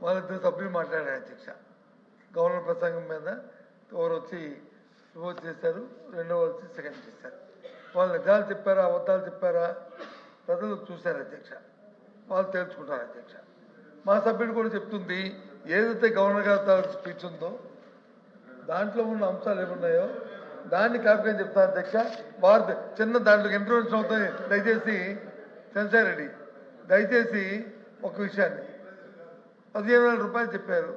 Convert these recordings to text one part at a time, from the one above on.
వాళ్ళిద్దరు సభ్యులు మాట్లాడారు అధ్యక్ష. గవర్నర్ ప్రసంగం మీద ఎవరు వచ్చి ఓట్ చేశారు, రెండో వచ్చి సెకండ్ చేశారు. వాళ్ళు నిజాలు చెప్పారా అబద్ధాలు చెప్పారా ప్రజలు చూశారు అధ్యక్ష, వాళ్ళు తేల్చుకుంటారు అధ్యక్ష. మా సభ్యుడు కూడా చెప్తుంది, ఏదైతే గవర్నర్ గారి స్పీచ్ ఉందో దాంట్లో ఉన్న అంశాలు ఏమున్నాయో దాన్ని కాపీ అని చెప్తారు అధ్యక్ష. వారు చిన్న దాంట్లో ఇంటర్వెన్షన్ అవుతుంది. దయచేసి చంద్రశేఖర్ రెడ్డి దయచేసి ఒక విషయాన్ని 15,000 రూపాయలు చెప్పారు.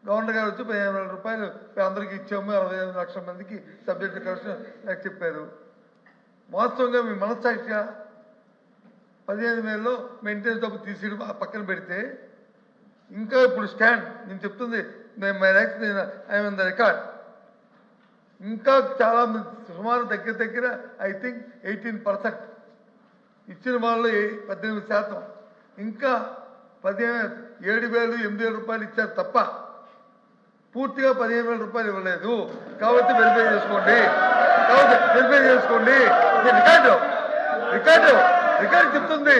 గవర్నర్ గారు వచ్చి 15,000 రూపాయలు అందరికీ ఇచ్చాము, 65 లక్షల మందికి సబ్జెక్ట్ కరెక్షన్ నాకు చెప్పారు. వాస్తవంగా మీ మనస్సాక్షిగా 15,000లో మెయింటెనెన్స్ డబ్బు తీసి పక్కన పెడితే ఇంకా ఇప్పుడు స్టాండ్ నేను చెప్తుంది ఐఎమ్ ద రికార్డ్. ఇంకా చాలా సుమారు దగ్గర ఐ థింక్ 18% ఇచ్చిన వాళ్ళు 18%, ఇంకా 7,000 8,000 రూపాయలు ఇచ్చారు తప్ప పూర్తిగా 15,000 రూపాయలు ఇవ్వలేదు. కాబట్టి వెరిఫై చేసుకోండి, రికార్డు చెప్తుంది.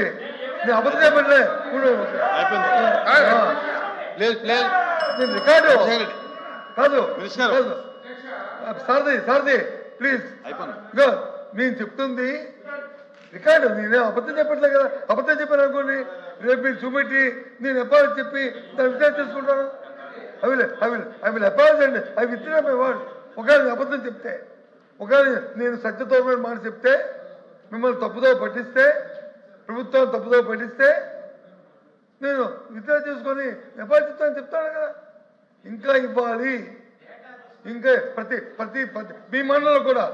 నేను అబద్ధం చెప్పట్లే, నేను రికార్డు కాదు సారథి ప్లీజ్ నేను చెప్తుంది రికార్డు. నేనే అబద్ధం చెప్పట్లే కదా. అబద్ధం చెప్పాను అనుకోండి, రేపు మీరు చూపెట్టి నేను ఎప్పుడు చెప్పి దాన్ని విచారణ చేసుకుంటాను. ఐ విల్ అపాలజీ అండి, ఐ విత్డ్రా మై వర్డ్. ఒకవేళ అబద్ధం చెప్తే, ఒకవేళ నేను సత్యతోమైన మాట చెప్తే, మిమ్మల్ని తప్పుదో పట్టిస్తే, ప్రభుత్వం తప్పుదో పట్టిస్తే నేను విత్డ్రా చేసుకొని అపాలజీ చెప్తాను కదా. ఇంకా ఇవ్వాలి, ఇంకా ప్రతి మీ మండలంలో కూడా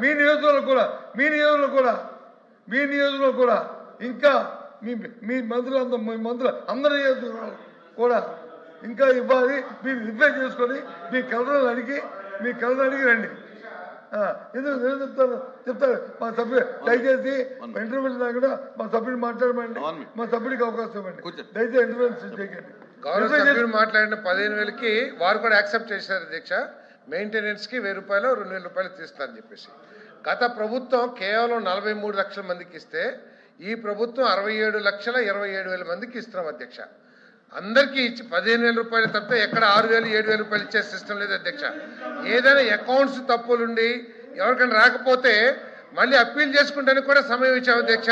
మీ నియోజకవర్గంలో కూడా ఇంకా మీ మంత్రులు అందరి నియోజకవర్గాలు కూడా ఇంకా ఇవ్వాలి. మీరు రిప్లై చేసుకొని మీ కలర్లను అడిగి రండి. ఎందుకు చెప్తారు మా సభ్యులు. దయచేసి ఇంటర్వ్యూ కూడా మా సభ్యుడు మాట్లాడమండి, మా సభ్యుడికి అవకాశం ఇవ్వండి. దయచేసి ఇంటర్వ్యూ చేయకండి. గౌరవ సభ్యులు మాట్లాడిన 15,000కి వారు కూడా యాక్సెప్ట్ చేశారు అధ్యక్ష. మెయింటెనెన్స్కి 1,000 రూపాయలు 2,000 రూపాయలు తీస్తారని చెప్పేసి. గత ప్రభుత్వం కేవలం 43 లక్షల మందికి ఇస్తే ఈ ప్రభుత్వం 67,27,000 మందికి ఇస్తున్నాం అధ్యక్ష. అందరికీ ఇచ్చి 15,000 రూపాయలు తప్ప ఎక్కడ 6,000 7,000 రూపాయలు ఇచ్చే సిస్టమ్ లేదు అధ్యక్ష. ఏదైనా అకౌంట్స్ తప్పులుండి ఎవరికైనా రాకపోతే మళ్ళీ అప్పీల్ చేసుకుంటానికి కూడా సమయం ఇచ్చాం అధ్యక్ష.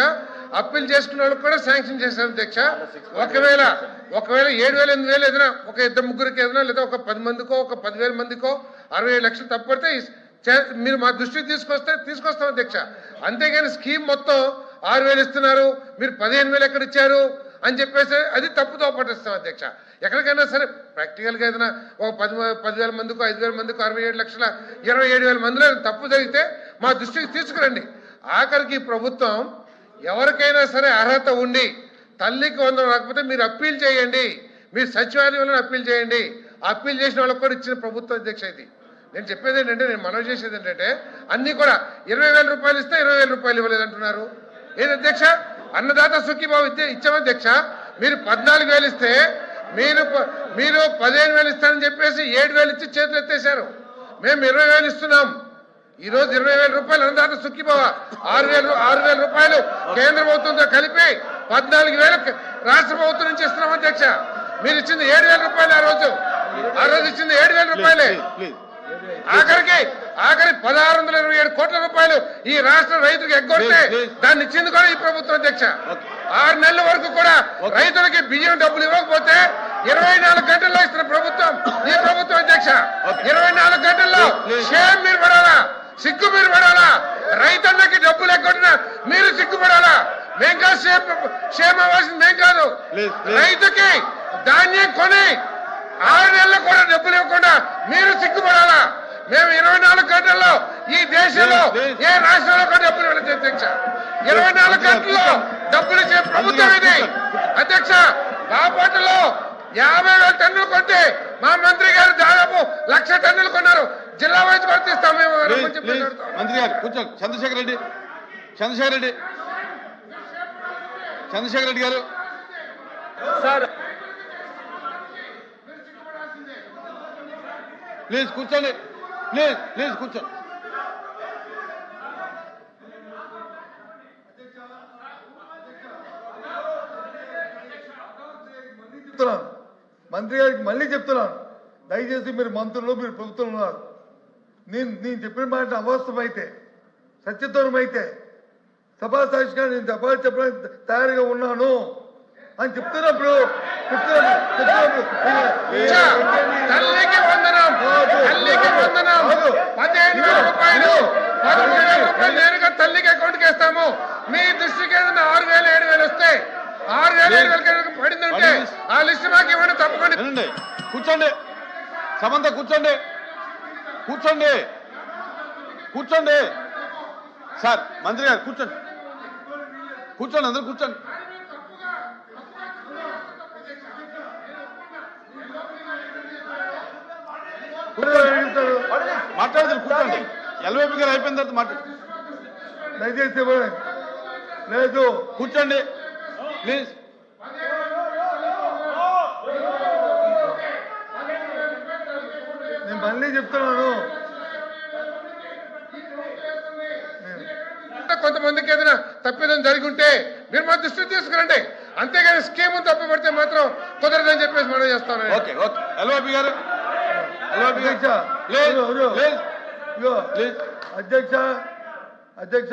అప్పీల్ చేసుకున్న వాళ్ళకి కూడా శాంక్షన్ చేశాం అధ్యక్ష. ఒకవేళ 7,000 8,000 ఏదైనా ఒక 2-3 ఏదైనా లేదా ఒక 10 మందికో ఒక 10,000 మందికో 67 లక్షలు తప్పడితే మీరు మా దృష్టికి తీసుకొస్తాం అధ్యక్ష. అంతేగాని స్కీమ్ మొత్తం 6,000 ఇస్తున్నారు, మీరు 15,000 ఎక్కడ ఇచ్చారు అని చెప్పేసి అది తప్పుతో పట్టిస్తాం అధ్యక్ష. ఎక్కడికైనా సరే ప్రాక్టికల్గా ఏదైనా ఒక 10,000 మందికో 5,000 మందికో 67,27,000 మందిలో తప్పు జరిగితే మా దృష్టికి తీసుకురండి. ఆఖరికి ప్రభుత్వం ఎవరికైనా సరే అర్హత ఉండి తల్లికి 100 రాకపోతే మీరు అప్పీల్ చేయండి, మీరు సచివాలయంలో అప్పీల్ చేయండి. అప్పీల్ చేసిన వాళ్ళకి కూడా ఇచ్చిన ప్రభుత్వం అధ్యక్ష. ఇది నేను చెప్పేది ఏంటంటే, నేను మనవి చేసేది ఏంటంటే, అన్నీ కూడా 20,000 రూపాయలు ఇస్తే 20,000 రూపాయలు ఇవ్వలేదంటున్నారు. ఏది అధ్యక్ష? అన్నదాత సుఖీభావ ఇచ్చామధ్యక్ష. మీరు 14,000 ఇస్తే మీరు 15,000 ఇస్తారని చెప్పేసి 7,000 ఇచ్చి చేతులు ఎత్తేశారు. మేము 20,000 ఇస్తున్నాం. ఈరోజు 20,000 రూపాయలు అన్నదాత సుఖీభావ, 6,000 రూపాయలు కేంద్ర ప్రభుత్వంతో కలిపి 14,000 రాష్ట్ర ప్రభుత్వం నుంచి ఇస్తున్నాం అధ్యక్ష. మీరు ఇచ్చింది 7,000 రూపాయలు. ఆ రోజు ఇచ్చింది 7,000 రూపాయలే. ఆఖరి 1,627 కోట్ల రూపాయలు ఈ రాష్ట్ర రైతులకు ఎగ్గొడితే దాన్ని ఇచ్చింది కూడా ఈ ప్రభుత్వం అధ్యక్ష. 6 నెలల వరకు కూడా రైతులకి బియ్యం డబ్బులు ఇవ్వకపోతే 24 గంటల్లో ఇస్తున్న ప్రభుత్వం ఈ ప్రభుత్వం అధ్యక్ష. 24 గంటల్లో షేమ్ మీరు పడాలా, సిగ్గు మీరు పడాలా. రైతన్నకి డబ్బులు ఎగ్గొట్టినా మీరు సిగ్గుపడాలా. మేం కాదు షేమ్ అవ్వాల్సింది, మేం కాదు. రైతుకి ధాన్యం కొని 6 నెలలు కూడా డబ్బులు ఇవ్వకుండా మీరు సిగ్గుపడాలా. మేము 24 గంటల్లో ఈ దేశంలో ఏ రాష్ట్రంలో కూడా డబ్బులు ఇవ్వలేదు అధ్యక్ష. 24 గంటల్లో డబ్బులు ఇచ్చే ప్రభుత్వం ఇది అధ్యక్ష. బాపట్లలో 50,000 టన్నులు కొంటే మా మంత్రి గారు దాదాపు 1,00,000 టన్నులు కొన్నారు. జిల్లా వైద్య వర్తిస్తాం మేము. మంత్రి గారు కొంచెం చంద్రశేఖర్ రెడ్డి గారు సార్ ప్లీజ్ కూర్చోండి, ప్లీజ్ కూర్చోండి. చెప్తున్నాను, మంత్రి గారికి మళ్ళీ చెప్తున్నాను, దయచేసి మీరు మంత్రులు, మీరు ప్రభుత్వం ఉన్నారు, నేను చెప్పిన మాట అవాస్తవమైతే, సత్యదూరమైతే సభాసాక్షిగా నేను చెప్పడానికి తయారుగా ఉన్నాను అని చెప్తున్నప్పుడు తల్లికి వందనం, తల్లికి వందనం, 15,000 రూపాయలు, 13,000 రూపాయలు నేరుగా తల్లికి అకౌంట్కి వేస్తాము. మీ దృష్టికి ఏదైనా 6,000, 7,000 వస్తే 6,000, 7,000 పడిందంటే ఆ లిస్ట్ మాకు ఇవ్వండి తప్పకుండా. కూర్చోండి సమంత, కూర్చోండి కూర్చోండి కూర్చోండి. సార్ మంత్రి గారు కూర్చోండి, కూర్చోండి, అందరూ కూర్చోండి. మాట్లాడదు, కూర్చోండి. ఎల్వైపీ గారు అయిపోయిన తర్వాత మాట్లాడు. దయచేసి లేదు, కూర్చోండి ప్లీజ్. నేను మళ్ళీ చెప్తున్నాను, కొంతమందికి ఏదైనా తప్పిదం జరిగి ఉంటే మీరు మా దృష్టికి తీసుకురండి, అంతేగాని స్కీమ్ తప్పిపడితే మాత్రం కుదరదని చెప్పేసి మనం చేస్తాను. ఓకే ఓకే ఎల్వైపీ గారు, అధ్యక్ష అధ్యక్ష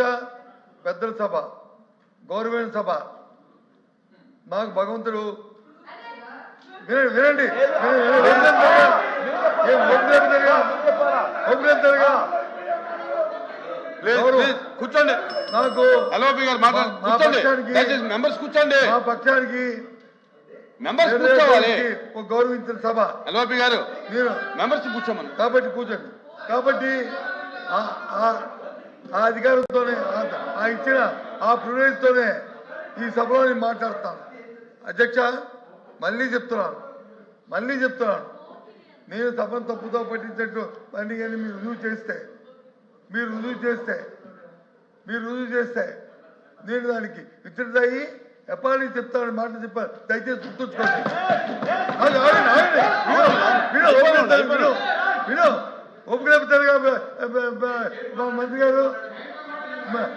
పెద్దల సభ, గౌరవమైన సభ, మాకు భగవంతుడు వినండి కూర్చోండి. నాకు ఎల్వైపీ గారు మాట్లాడండి. మెంబర్స్ కూర్చోండి, మా పక్షానికి మెంబర్స్ కూర్చోవాలి. గౌరవించిన సభ ఎల్వైపీ గారు మీరు మెంబర్స్ కూర్చోమని. కాబట్టి కూర్చోండి. కాబట్టి ఆ అధికారంతోనే, ఆ ఇచ్చిన ఆ ప్రివిలేజ్తోనే ఈ సభలో నేను మాట్లాడతాను. అధ్యక్ష మళ్ళీ చెప్తున్నాను, నేను సభను తప్పుతో పట్టించినట్టు పని కానీ మీరు రుజువు చేస్తే నేను దానికి విచ్చుడయ్యి ఎప్పటి చెప్తాను మాట చెప్పాను. దయచేసి గుర్తుంచుకోండి. ఒప్పుకోలేపుతారుగా మంత్రి గారు,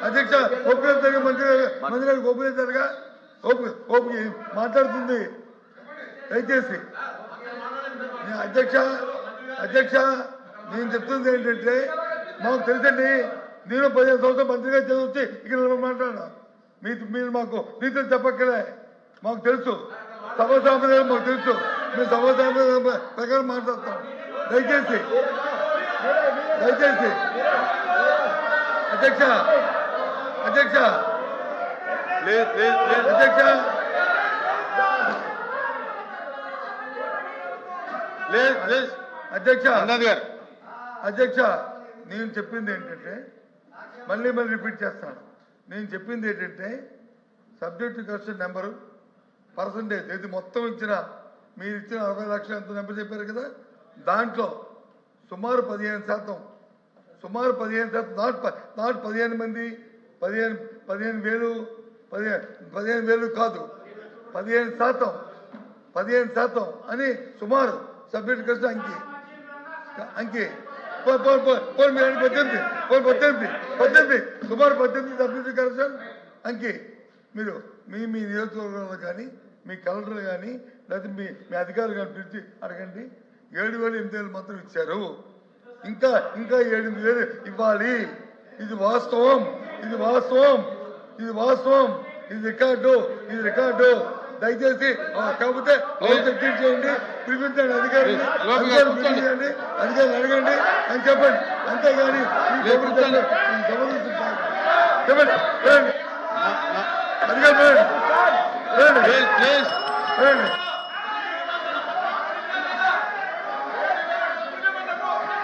అధ్యక్ష ఒప్పుకోలేపుతారుగా మంత్రి గారికి ఒప్పుకోలేతారుగా ఓపిక మాట్లాడుతుంది. దయచేసి అధ్యక్ష నేను చెప్తుంది ఏంటంటే, మాకు తెలుసండి, నేను 15 సంవత్సరాలు మంత్రిగా చదివించి ఇక్కడ మాట్లాడా, మీరు మాకు నీతులు చెప్పక్కలే, మాకు తెలుసు, సభా సాంప్రదాయం మాకు తెలుసు, మేము సభా సాంప్రదాయం ప్రకారం మాట్లాడతాం. దయచేసి అధ్యక్ష అధ్యక్ష నేను చెప్పింది ఏంటంటే, మళ్ళీ రిపీట్ చేస్తాను, నేను చెప్పింది ఏంటంటే సబ్జెక్టు కరెక్షన్ నెంబరు పర్సంటేజ్ ఇది మొత్తం మీరు ఇచ్చిన 60 లక్షలు ఎంత నెంబర్ చెప్పారు కదా, దాంట్లో సుమారు 15%, నాట్ 15 మంది, 15,000 కాదు, 15% అని సుమారు సబ్జెక్టు కరెక్షన్ అంకి 18 సుమారు 18 సబ్జెక్టు కరెక్షన్ అంకి. మీరు మీ నియోజకవర్గంలో కానీ, మీ కలెక్టర్ కానీ, లేకపోతే మీ అధికారులు కానీ పిలిచి అడగండి. 7,000, 8,000 మాత్రం ఇచ్చారు, ఇంకా 8,000 ఇవ్వాలి. ఇది వాస్తవం, ఇది రికార్డు. దయచేసి కాకపోతే చేయండి, పిలిపించండి అధికారులు అడగండి అని చెప్పండి, అంతేగాని చెప్పండి అధికారులు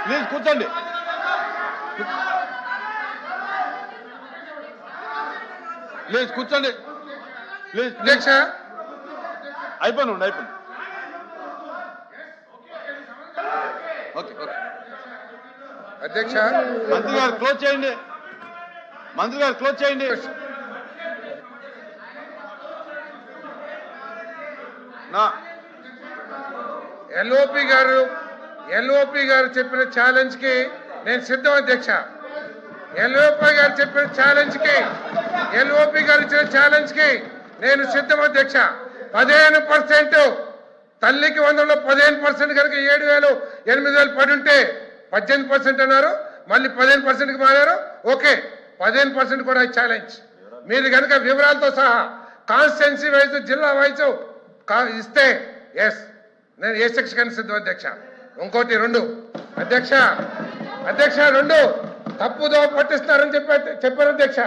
ప్లీజ్ కూర్చోండి. ప్లీజ్ కూర్చోండి. ప్లీజ్ అధ్యక్ష అయిపోయింది. ఓకే అధ్యక్ష మంత్రి గారు క్లోజ్ చేయండి. ఎల్ఓపి గారు చెప్పిన ఛాలెంజ్ కి నేను సిద్ధం అధ్యక్ష. ఎల్ఓపి గారు చెప్పిన ఛాలెంజ్ కి, ఎల్ఓపి గారు ఇచ్చిన ఛాలెంజ్ కి నేను సిద్ధం అధ్యక్ష. 15% తల్లికి వందలో 15% కనుక 7,000 8,000 పడి ఉంటే 18% అన్నారు, మళ్ళీ 15%కి మారారు. ఓకే, 15% కూడా ఛాలెంజ్. మీరు కనుక వివరాలతో సహా కాన్స్టిట్యున్సీ వైజ్ జిల్లా వైజ్ ఇస్తే ఎస్, నేను ఏ సెక్షన్ సిద్ధం అధ్యక్ష. ఇంకోటి 2 అధ్యక్ష 2 తప్పుదో పట్టిస్తున్నారని చెప్పారు అధ్యక్ష.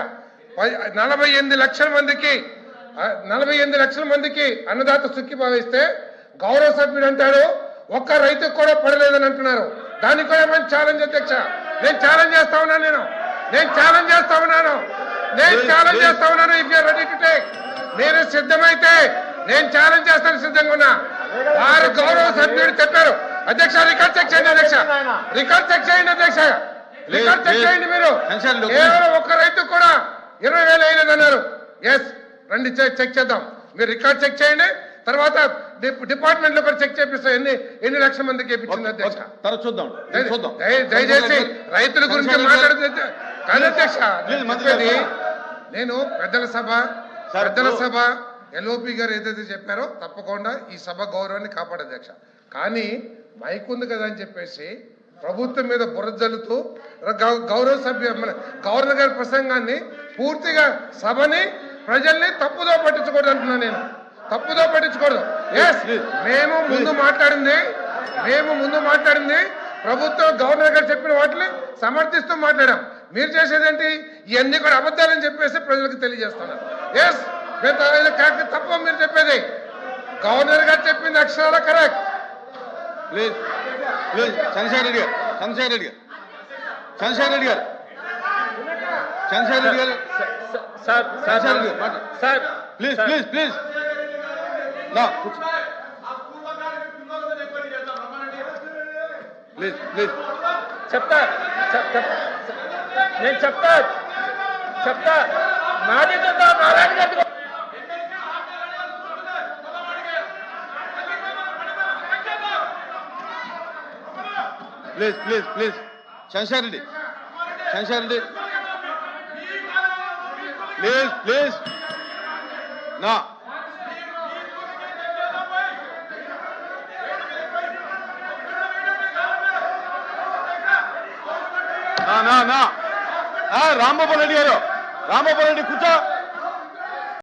48 లక్షల మందికి అన్నదాత సుఖి భావిస్తే గౌరవ సభ్యుడు అంటాడు ఒక్క రైతుకు కూడా పడలేదని అంటున్నారు. దానికి కూడా మనం ఛాలెంజ్ అధ్యక్ష. నేను ఛాలెంజ్ చేస్తా ఉన్నాను. If you're ready to take, నేను సిద్ధమైతే నేను ఛాలెంజ్ చేస్తాను, సిద్ధంగా ఉన్నా. వారు గౌరవ సభ్యుడు చెప్పారు అధ్యక్ష. రికార్డ్ చెక్ చేయండి అధ్యక్ష. రికార్డ్ చెక్ చేయండి మీరు. కేవలం ఒక్క రైతు కూడా 20,000 అయినదన్నారు. ఎస్, రండి చెక్ చేద్దాం. మీరు రికార్డ్ చెక్ చేయండి, తర్వాత డిపార్ట్మెంట్ లో కూడా చెక్ చేపిస్తాం ఎన్ని లక్షల మందికి ఇప్పించింది అధ్యక్ష. దయచేసి రైతుల గురించి మాట్లాడుతుంది కానీ అధ్యక్ష. నేను పెద్దల సభ ఎల్ఓపి గారు ఏదైతే చెప్పారో తప్పకుండా ఈ సభ గౌరవాన్ని కాపాడే అధ్యక్ష. కానీ మైక్ ఉంది కదా అని చెప్పేసి ప్రభుత్వం మీద బురద జల్లుతూ గౌరవ సభ్యు గవర్నర్ గారి ప్రసంగాన్ని పూర్తిగా సభని ప్రజల్ని తప్పుదో పట్టించకూడదు అంటున్నాను. నేను తప్పుదో పట్టించకూడదు. ఎస్, మేము ముందు మాట్లాడింది ప్రభుత్వం గవర్నర్ గారు చెప్పిన వాటిని సమర్థిస్తూ మాట్లాడాం. మీరు చేసేదేంటి? ఇవన్నీ కూడా అబద్ధాలని చెప్పేసి ప్రజలకు తెలియజేస్తున్నారు. ఎస్, తప్ప మీరు చెప్పేది. గవర్నర్ గారు చెప్పింది అక్షరాల కరెక్ట్. ప్లీజ్ చంద్రశేఖర్ రెడ్డి గారు ప్లీజ్ నేను చెప్తా నాది నారాయణ గారి ప్లీజ్ చంద్రశేఖర్ రెడ్డి ప్లీజ్ నా రాంబాబు రెడ్డి గారు కూర్చో.